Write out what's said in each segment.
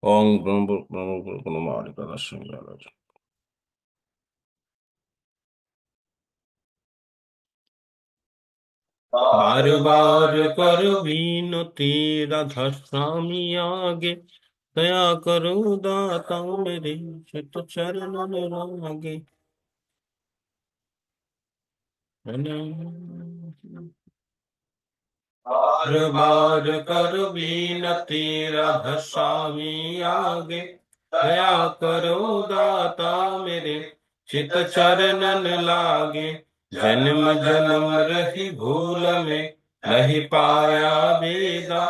ओम ब्रह्म बार बार कर बीनती राधा स्वामी आगे, दया करो दाता मेरे, चित चरणन लागे। बार बार कर बीनती राधा स्वामी आगे, दया करो दाता मेरे, चित चरणन लागे। जन्म जन्म रही भूल में, नहीं पाया बेदा,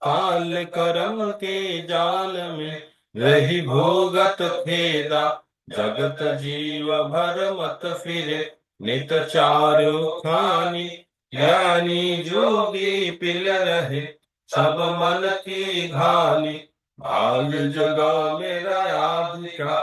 काल करम के जाल में रही भोगत खेदा। जगत जीव भर मत फिरे, नित चारु खानी, ज्ञानी जोगी पिल रहे, सब मन की घानी। भाग जगा मेरा याद का,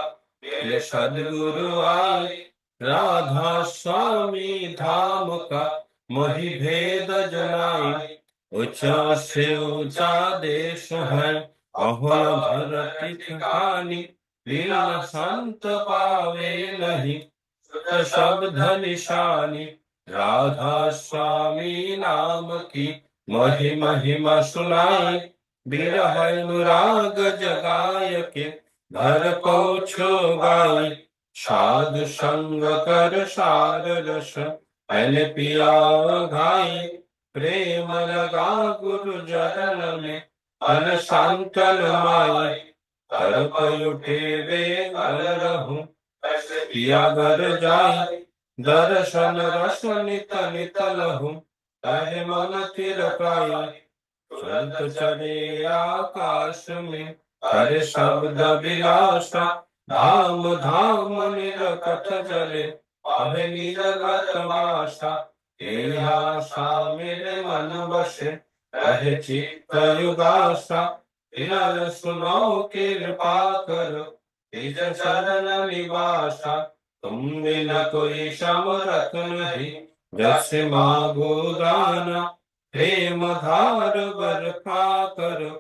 मेरे सदगुरु आए, राधा स्वामी धाम का मोहि भेद जनाई। ऊंचा से ऊंचा देश है, अहो भरती ठिकानी, बिन संत पावे नहीं, शब्द निशानी। राधा स्वामी नाम की महिमा सुनाई, बिरह अनुराग जगाय के घर पहुँचो गाई। साधु संग कर सार रस, मैंने पिया घाई, प्रेम लगा गुरु चरण में, मन सांतन माई। हर पल उठे वे घर रहूं, पिया घर जाई, दर्शन रस नित नित लहूं, ताहि मन थिर पाई। संत चढ़े आकाश में, हरे शब्द विलासा, धाम धाम निरकथ चले, अभे निरगत वासा। तेरी आशा मेरे मन बसे, रहे चित्त युगासा। विरल सुनो कृपा करो, निज चरण निवासा। तुम बिन कोई समरथ नहीं, जैसे मागो दाना, प्रेम धार बरखा करो,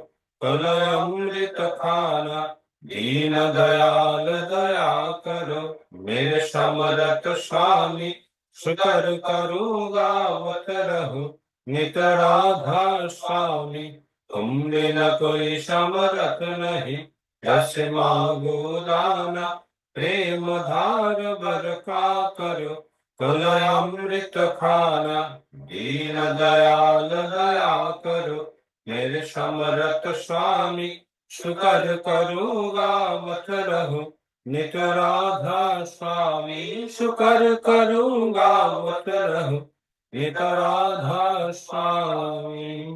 कलय अमृत खाना। दीन दयाल दया करो, मेरे समरथ स्वामी, शुकर करो गावत रहो, नित राधा स्वामी। तुम बिन कोई समरथ नहीं, जैसे मागो दाना, प्रेम धार बरखा करो, कलय अमृत खाना। दीन दयाल दया करो, मेरे समरथ स्वामी, शुकर करो गावत रहो, नित राधा स्वामी। शुकर करो गावत रहो, नित राधा स्वामी।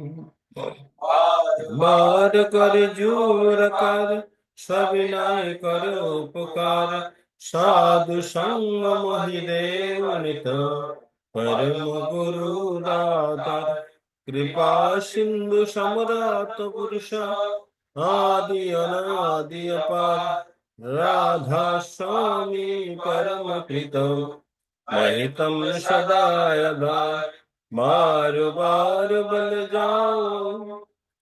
बार कर जोर कर, सविनय कर उपकार, साधु संग मोहि देव नित, परम गुरु दाता। कृपा सिंधु समरत पुरुष, आदि अनादि अपार, राधा स्वामी परम कृत, महितम सदा यदा। बार बार बल जाऊं,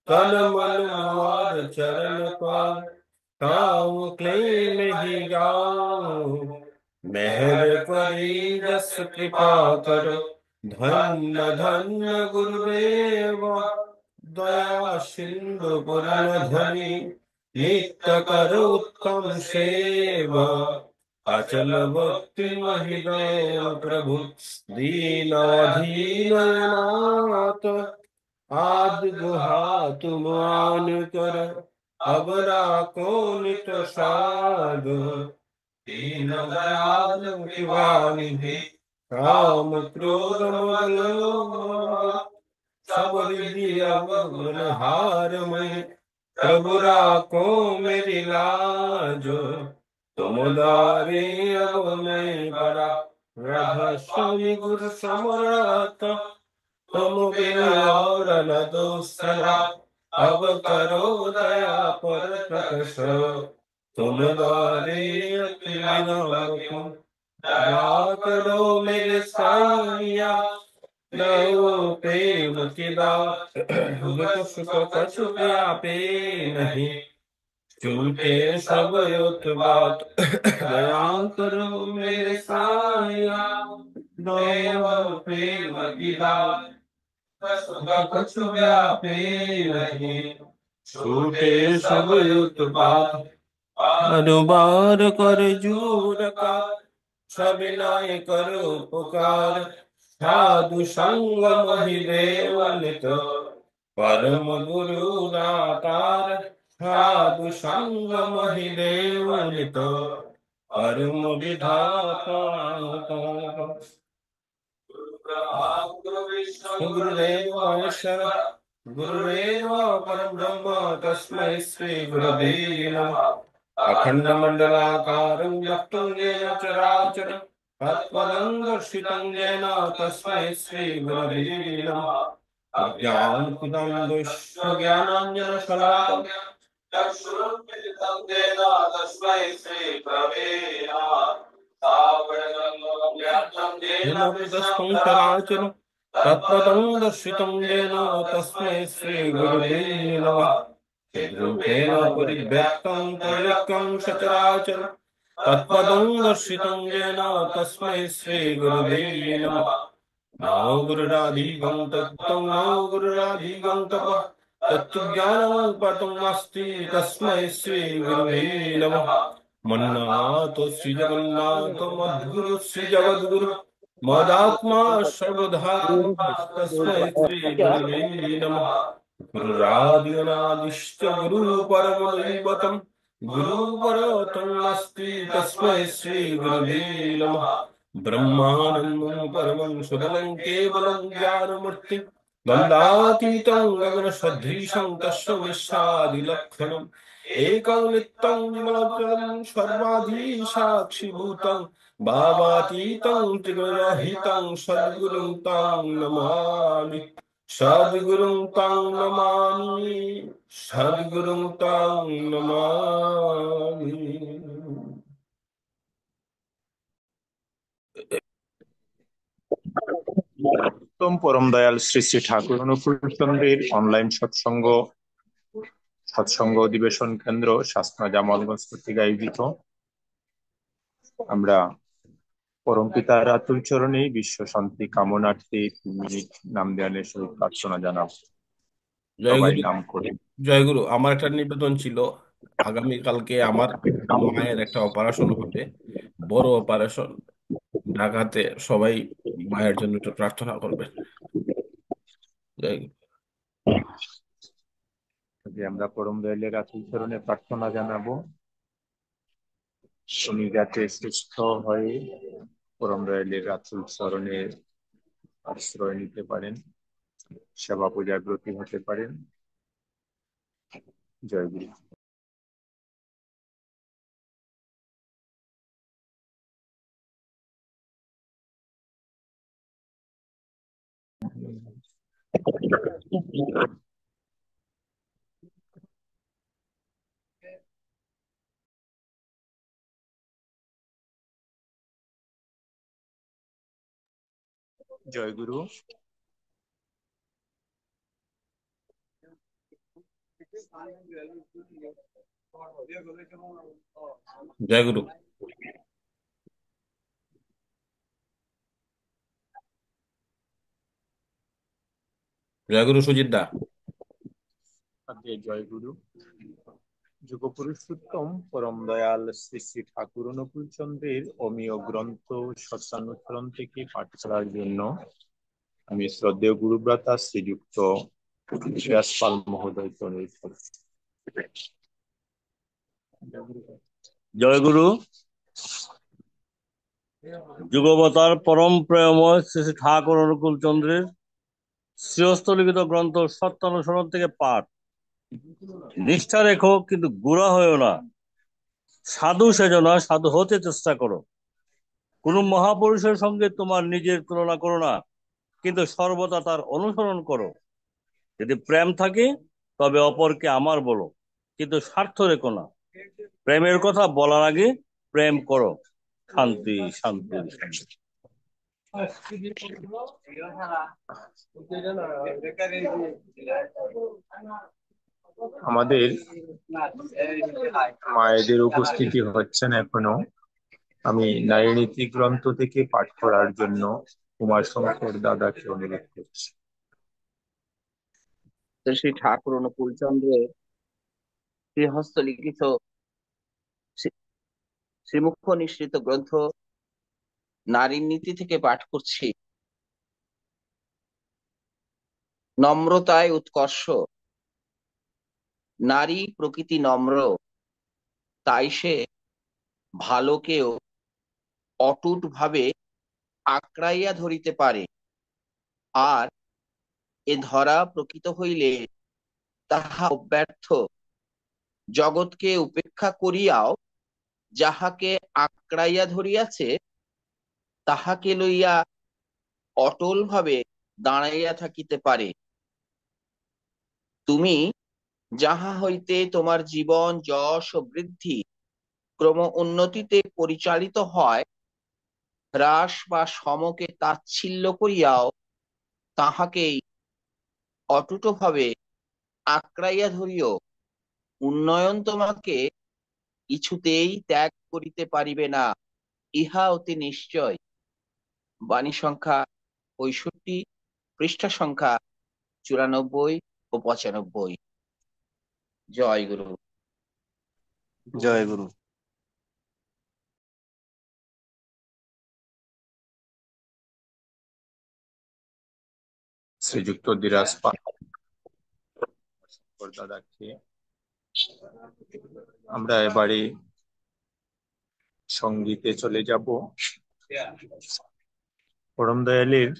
तन मन मार चरण पार, ताऊ क्ले नहीं गाऊं। मेहर करी जस कृपा करो, धन्य धन्य गुरुदेव, दया सिंधु पुरन धनी, नित्य कर उत्तम सेवा। अचल भक्ति महिमा प्रभु, दीनाधीन नाथ, आद गुहा तुम आन कर, अब राखो नित साधु। दीन दयाल कृपानिधि, काम क्रोध मल सब विधि अवगुण हार में, प्रभु राखो मेरी लाज। तुम दारे अब मैं बड़ा, राधा स्वामी गुरु समरथ, तुम बिन और न दूसरा। अब करो दया पर प्रकश, तुम द्वारे अति विनम्र। दया करो मेरे साईया, लो प्रेम की बात, सुख कछु व्यापे नहीं। झूठे सब उत्पात दया करो मेरे साया देव प्रेम गिरा कछु व्यापे नहीं झूठे सब उत्पात अनुबार कर जूर का सविनय करो पुकार साधु संग मोहि देवनित परम गुरु दातार साधु संग मोहि देवनित परम विधाता गुरुदेव महेश्वर गुरुदेव परम ब्रह्म तस्मै श्री गुरवे नमः अखंड मंडलाकारं व्याप्तं येन चराचरं तत्पदं दर्शितं येन तस्मै श्री गुरवे नमः अज्ञानकृतं दुष्ज्ञानाञ्जनशलाकं चक्षुरुन्मिलितं येन तस्मै श्री गुरवे नमः तस्मै चराचरं तत्पदं दर्शितं येन तस्मै श्री गुरवे नमः रूपेण परिव्यक्तं त्रिलोक्यं सचराचरं तत्पदं दर्शितं येन तस्मै श्री गुरवे नमः नमो गुरुराधिगं तत्त्वं नमो गुरुराधिगं तपः तत्त्वज्ञानं नास्ति तस्मै श्री गुरवे नमः मन्नाथ श्री जगन्नाथ मद्गुरु श्री जगद्गुरु मदात्मा सर्वधा तस्मै श्री गुरवे नमः गुरुरादिअनादिश्च गुरु परमदैवतं गुरु परतम् अस्ति तस्मै श्री गुरवे नमः ब्रह्मानन्दं परमं सुदलं केवलं ज्ञानमूर्तिं द्वन्द्वातीतं गगनसदृशं तस्य विश्वादिलक्षणम् एकं नित्यं विमलजलं सर्वाधिसाक्षिभूतं भावातीतं त्रिगुणरहितं सद्गुरुं तं नमामि सद्गुरुं तं नमामि सद्गुरुं तं नमामि। উত্তম পরম দয়াল শ্রী শ্রী ঠাকুর অনুকূল চন্দ্রের অনলাইন সৎসঙ্গ অধিবেশন কেন্দ্র শাসনা জামালগঞ্জ কর্তৃক আয়োজিত। আমরা পরম পিতার আতুল চরণে বিশ্ব শান্তি কামনার্থে 3 মিনিট নাম দেওয়ানের সহিত প্রার্থনা জানাব। সবাই নাম করে। জয় গুরু। আমার একটা নিবেদন ছিল, আগামী কালকে আমার মায়ের একটা অপারেশন হবে, বড় অপারেশন ঢাকাতে। সবাই মায়ের জন্য একটু প্রার্থনা করবেন। জয় গুরু। আমরা পরম দয়ালের আতুল চরণে প্রার্থনা জানাবো উনি যাতে সুস্থ হয়ে পরম দয়ালের আতুল চরণে আশ্রয় নিতে পারেন, সেবা পূজায় ব্রতী হতে পারেন। জয় গুরু। জয় গুরু। জয় গুরু। জয় গুরু সুজিত দা। জয় গুরু। যুগ পুরুষোত্তম পরম দয়াল শ্রী শ্রী ঠাকুর অনুকূল চন্দ্রের অমীয় গ্রন্থ সত্যানুসরণ থেকে পাঠ করার জন্য আমি শ্রদ্ধেয় গুরুব্রাতা শ্রীযুক্ত শ্রেয়াসপাল মহোদয় অনুরোধ করছি। জয় গুরু। যুগবতার পরম প্রেমময় শ্রী শ্রী ঠাকুর অনুকূল চন্দ্রের শ্রেয়স্থ লিখিত গ্রন্থ সত্যানুসরণ থেকে পাঠ। নিষ্ঠা রেখো কিন্তু গুড়া হয়েও না, সাধু সেজো না, সাধু হতে চেষ্টা করো। কোন মহাপুরুষের সঙ্গে তোমার নিজের তুলনা করো না, কিন্তু সর্বদা তার অনুসরণ করো। যদি প্রেম থাকে তবে অপরকে আমার বলো, কিন্তু স্বার্থ রেখো না। প্রেমের কথা বলার আগে প্রেম করো। শান্তি শান্তি শান্তি। আমাদের মায়েদের উপস্থিতি হচ্ছেন এখনো। আমি নারী নীতি গ্রন্থ থেকে পাঠ করার জন্য কুমার শঙ্কর দাদাকে অনুরোধ করছি। শ্রী ঠাকুর অনুকূল চন্দ্রের শ্রীহস্ত লিখিত শ্রীমুখ নিঃসৃত গ্রন্থ নারীর নীতি থেকে পাঠ করছি। নম্রতায় উৎকর্ষ, নারী প্রকৃতি নম্র, তাই সে ভালোকেও অটুট ভাবে আঁকড়াইয়া ধরিতে পারে। আর এ ধরা প্রকৃত হইলে তাহা অব্যর্থ, জগৎকে উপেক্ষা করিয়াও যাহাকে আঁকড়াইয়া ধরিয়াছে তাহাকে লইয়া অটল ভাবে দাঁড়াইয়া থাকিতে পারে। তুমি যাহা হইতে তোমার জীবন যশ ও বৃদ্ধি ক্রম উন্নতিতে পরিচালিত হয়, হ্রাস বা সমকে তাচ্ছিল্য করিয়াও তাহাকেই অটুটভাবে আঁকড়াইয়া ধরিও উন্নয়ন তোমাকে কিছুতেই ত্যাগ করিতে পারিবে না, ইহা অতি নিশ্চয়। বাণী সংখ্যা 65, পৃষ্ঠা সংখ্যা 94 ও 95। জয় গুরু। জয় গুরু। শ্রীযুক্ত ধীরাজ পাল শঙ্কর দাদাকে আমরা এবারে সঙ্গীতে চলে যাব। পরম দয়ালের